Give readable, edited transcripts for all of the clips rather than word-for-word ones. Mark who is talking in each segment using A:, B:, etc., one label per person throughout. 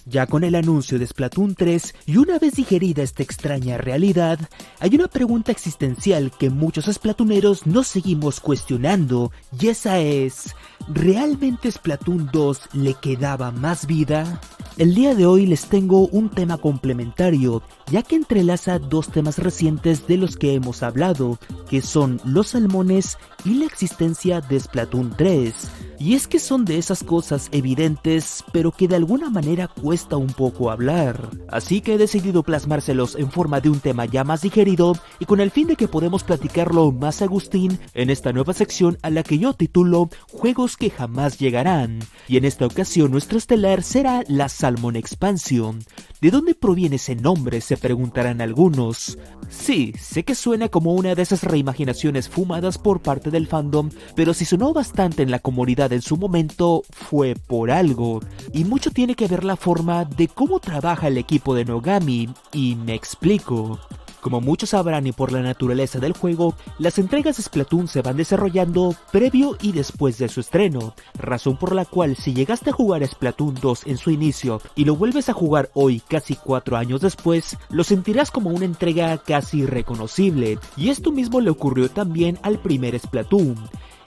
A: Ya con el anuncio de Splatoon 3 y una vez digerida esta extraña realidad, hay una pregunta existencial que muchos splatoneros nos seguimos cuestionando, y esa es: ¿realmente Splatoon 2 le quedaba más vida? El día de hoy les tengo un tema complementario, ya que entrelaza dos temas recientes de los que hemos hablado, que son los salmones y la existencia de Splatoon 3. Y es que son de esas cosas evidentes, pero que de alguna manera cuesta un poco hablar. Así que he decidido plasmárselos en forma de un tema ya más digerido, y con el fin de que podamos platicarlo más agustín en esta nueva sección a la que yo titulo Juegos que jamás llegarán. Y en esta ocasión nuestro estelar será la Salmon Expansion. ¿De dónde proviene ese nombre?, se preguntarán algunos. Sí, sé que suena como una de esas reimaginaciones fumadas por parte del fandom, pero si sonó bastante en la comunidad en su momento, fue por algo. Y mucho tiene que ver la forma de cómo trabaja el equipo de Nogami, y me explico. Como muchos sabrán y por la naturaleza del juego, las entregas de Splatoon se van desarrollando previo y después de su estreno, razón por la cual si llegaste a jugar a Splatoon 2 en su inicio y lo vuelves a jugar hoy casi 4 años después, lo sentirás como una entrega casi irreconocible, y esto mismo le ocurrió también al primer Splatoon.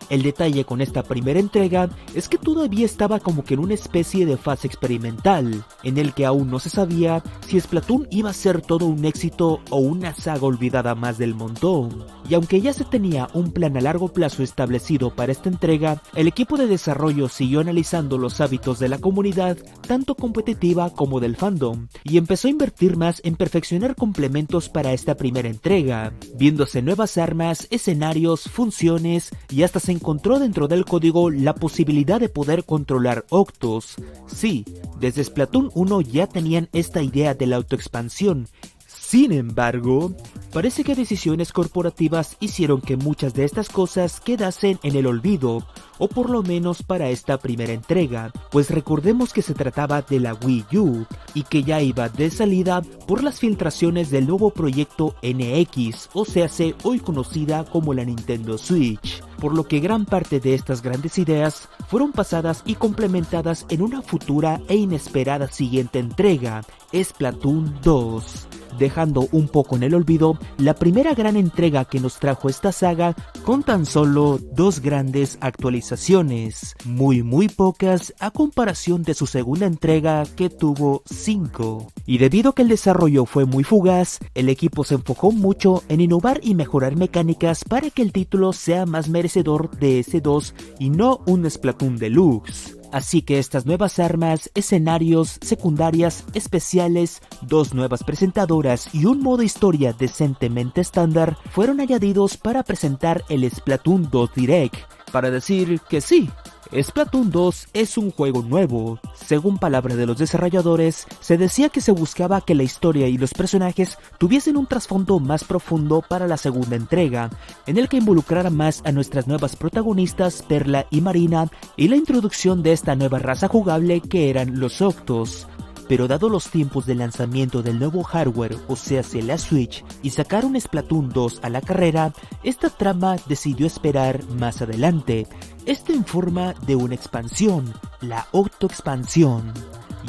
A: El detalle con esta primera entrega es que todavía estaba como que en una especie de fase experimental, en el que aún no se sabía si Splatoon iba a ser todo un éxito o una saga olvidada más del montón. Y aunque ya se tenía un plan a largo plazo establecido para esta entrega, el equipo de desarrollo siguió analizando los hábitos de la comunidad, tanto competitiva como del fandom, y empezó a invertir más en perfeccionar complementos para esta primera entrega, viéndose nuevas armas, escenarios, funciones, y hasta se encontró dentro del código la posibilidad de poder controlar Octos. Sí, desde Splatoon 1 ya tenían esta idea de la autoexpansión. Sin embargo, parece que decisiones corporativas hicieron que muchas de estas cosas quedasen en el olvido, o por lo menos para esta primera entrega, pues recordemos que se trataba de la Wii U, y que ya iba de salida por las filtraciones del nuevo proyecto NX, o sea, hoy conocida como la Nintendo Switch, por lo que gran parte de estas grandes ideas fueron pasadas y complementadas en una futura e inesperada siguiente entrega, Splatoon 2. Dejando un poco en el olvido la primera gran entrega que nos trajo esta saga, con tan solo 2 grandes actualizaciones, muy pocas a comparación de su segunda entrega que tuvo 5. Y debido a que el desarrollo fue muy fugaz, el equipo se enfocó mucho en innovar y mejorar mecánicas para que el título sea más merecedor de ese 2 y no un Splatoon Deluxe. Así que estas nuevas armas, escenarios, secundarias, especiales, 2 nuevas presentadoras y un modo historia decentemente estándar fueron añadidos para presentar el Splatoon 2 Direct, para decir que sí, Splatoon 2 es un juego nuevo. Según palabras de los desarrolladores, se decía que se buscaba que la historia y los personajes tuviesen un trasfondo más profundo para la segunda entrega, en el que involucrara más a nuestras nuevas protagonistas Perla y Marina, y la introducción de esta nueva raza jugable que eran los Octos. Pero dado los tiempos de lanzamiento del nuevo hardware, o sea, la Switch, y sacar un Splatoon 2 a la carrera, esta trama decidió esperar más adelante, esto en forma de una expansión, la Octo Expansión.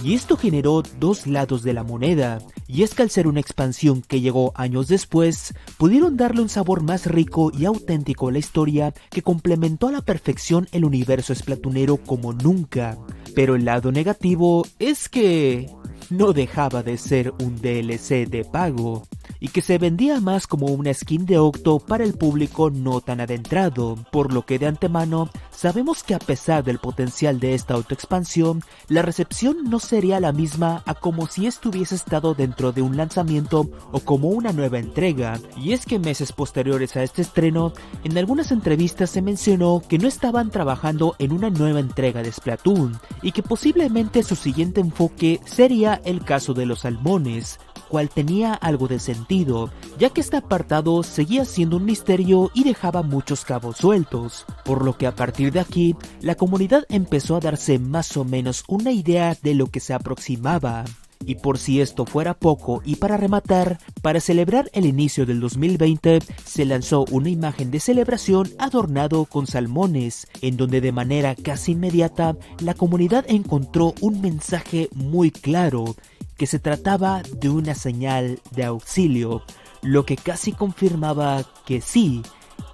A: Y esto generó 2 lados de la moneda, y es que al ser una expansión que llegó años después, pudieron darle un sabor más rico y auténtico a la historia que complementó a la perfección el universo splatunero como nunca. Pero el lado negativo es que no dejaba de ser un DLC de pago, y que se vendía más como una skin de Octo para el público no tan adentrado, por lo que de antemano sabemos que a pesar del potencial de esta autoexpansión, la recepción no sería la misma a como si estuviese estado dentro de un lanzamiento o como una nueva entrega. Y es que meses posteriores a este estreno, en algunas entrevistas se mencionó que no estaban trabajando en una nueva entrega de Splatoon, y que posiblemente su siguiente enfoque sería el caso de los salmones, cual tenía algo de sentido, ya que este apartado seguía siendo un misterio y dejaba muchos cabos sueltos, por lo que a partir de aquí, la comunidad empezó a darse más o menos una idea de lo que se aproximaba. Y por si esto fuera poco y para rematar, para celebrar el inicio del 2020 se lanzó una imagen de celebración adornado con salmones, en donde de manera casi inmediata la comunidad encontró un mensaje muy claro, que se trataba de una señal de auxilio, lo que casi confirmaba que sí,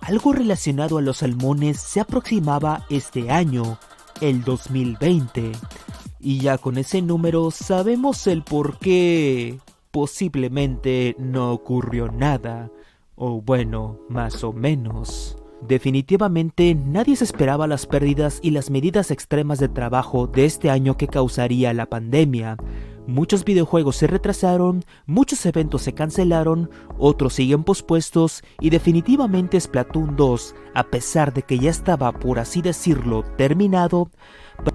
A: algo relacionado a los salmones se aproximaba este año, el 2020. Y ya con ese número sabemos el por qué posiblemente no ocurrió nada, o bueno, más o menos. Definitivamente nadie se esperaba las pérdidas y las medidas extremas de trabajo de este año que causaría la pandemia. Muchos videojuegos se retrasaron, muchos eventos se cancelaron, otros siguen pospuestos y definitivamente Splatoon 2, a pesar de que ya estaba por así decirlo terminado,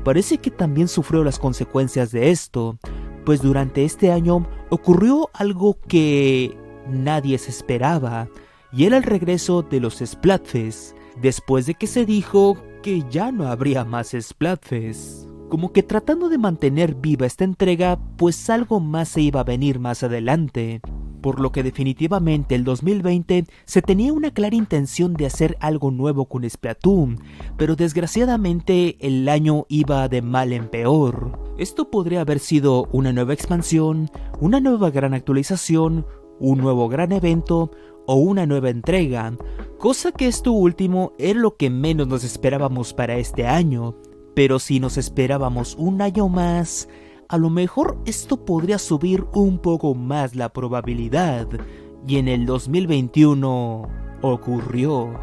A: parece que también sufrió las consecuencias de esto, pues durante este año ocurrió algo que nadie se esperaba, y era el regreso de los Splatfest, después de que se dijo que ya no habría más Splatfest. Como que tratando de mantener viva esta entrega, pues algo más se iba a venir más adelante. Por lo que definitivamente el 2020 se tenía una clara intención de hacer algo nuevo con Splatoon, pero desgraciadamente el año iba de mal en peor. Esto podría haber sido una nueva expansión, una nueva gran actualización, un nuevo gran evento o una nueva entrega, cosa que esto último era lo que menos nos esperábamos para este año. Pero si nos esperábamos un año más, a lo mejor esto podría subir un poco más la probabilidad, y en el 2021 ocurrió.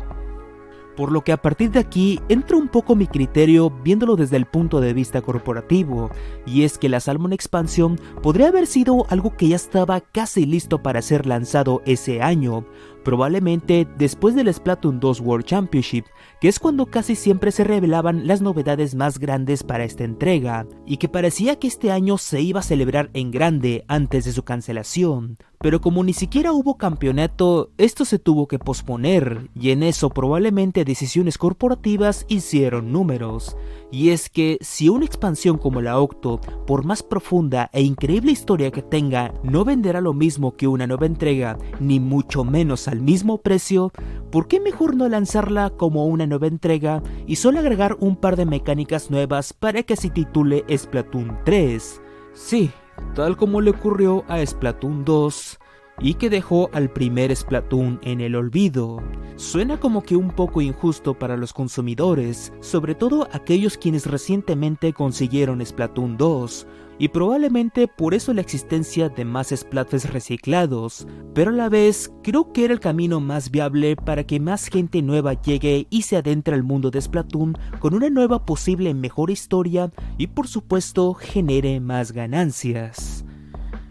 A: Por lo que a partir de aquí entra un poco mi criterio viéndolo desde el punto de vista corporativo, y es que la Salmon Expansion podría haber sido algo que ya estaba casi listo para ser lanzado ese año, probablemente después del Splatoon 2 World Championship, que es cuando casi siempre se revelaban las novedades más grandes para esta entrega, y que parecía que este año se iba a celebrar en grande antes de su cancelación. Pero como ni siquiera hubo campeonato, esto se tuvo que posponer, y en eso probablemente decisiones corporativas hicieron números. Y es que si una expansión como la Octo, por más profunda e increíble historia que tenga, no venderá lo mismo que una nueva entrega, ni mucho menos al mismo precio, ¿por qué mejor no lanzarla como una nueva entrega y solo agregar un par de mecánicas nuevas para que se titule Splatoon 3? Sí, tal como le ocurrió a Splatoon 2 y que dejó al primer Splatoon en el olvido. Suena como que un poco injusto para los consumidores, sobre todo aquellos quienes recientemente consiguieron Splatoon 2, y probablemente por eso la existencia de más Splatfest reciclados, pero a la vez creo que era el camino más viable para que más gente nueva llegue y se adentre al mundo de Splatoon con una nueva posible mejor historia y por supuesto genere más ganancias.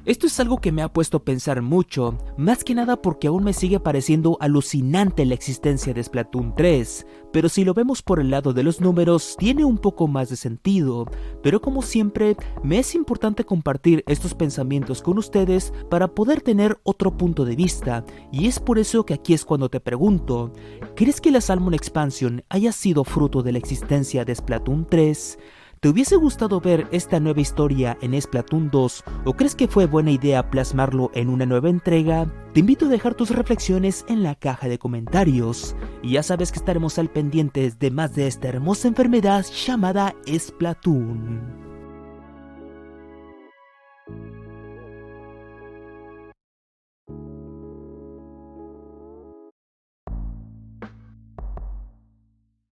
A: Esto es algo que me ha puesto a pensar mucho, más que nada porque aún me sigue pareciendo alucinante la existencia de Splatoon 3, pero si lo vemos por el lado de los números tiene un poco más de sentido, pero como siempre me es importante compartir estos pensamientos con ustedes para poder tener otro punto de vista, y es por eso que aquí es cuando te pregunto, ¿crees que la Salmon Expansion haya sido fruto de la existencia de Splatoon 3? ¿Te hubiese gustado ver esta nueva historia en Splatoon 2 o crees que fue buena idea plasmarlo en una nueva entrega? Te invito a dejar tus reflexiones en la caja de comentarios. Y ya sabes que estaremos al pendientes de más de esta hermosa enfermedad llamada Splatoon.